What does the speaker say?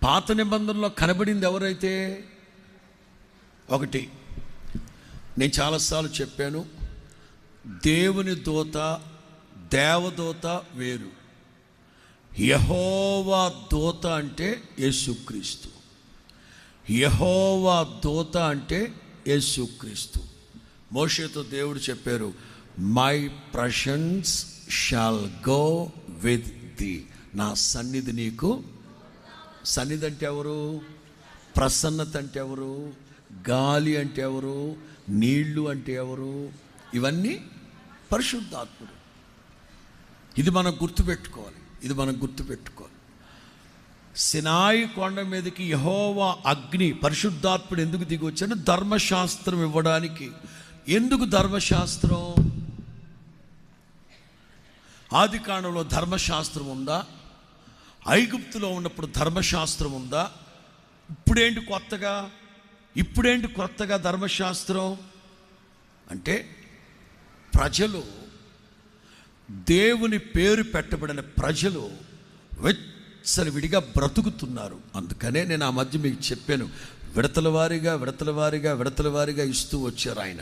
పాత నిబంధనలో కనబడింది ఎవరైతే, ఒకటి నేను చాలాసార్లు చెప్పాను, దేవుని దూత దేవదూత వేరు. యెహోవా దూత అంటే యేసుక్రీస్తు. యెహోవా దూత అంటే యేసుక్రీస్తు. మోషేతో దేవుడు చెప్పారు, my presence shawl go with the. నా సన్నిధి నీకు. సన్నిధి అంటే ఎవరు? ప్రసన్నత అంటే ఎవరు? గాలి అంటే ఎవరు? నీళ్లు అంటే ఎవరు? ఇవన్నీ పరిశుద్ధాత్ముడు. ఇది మనం గుర్తుపెట్టుకోవాలి. సినాయి కొండ మీదకి యెహోవా అగ్ని, పరిశుద్ధాత్ముడు ఎందుకు దిగి వచ్చాడు? ధర్మశాస్త్రం ఇవ్వడానికి. ఎందుకు ధర్మశాస్త్రం? ఆది కాండంలో ధర్మశాస్త్రం ఉందా? ఐగుప్తులో ఉన్నప్పుడు ధర్మశాస్త్రం ఉందా? ఇప్పుడేంటి కొత్తగా ధర్మశాస్త్రం అంటే, ప్రజలు, దేవుని పేరు పెట్టబడిన ప్రజలు విడిగా బ్రతుకుతున్నారు. అందుకనే నేను ఆ మధ్య మీకు చెప్పాను, విడతల వారీగా ఇస్తూ వచ్చారు ఆయన.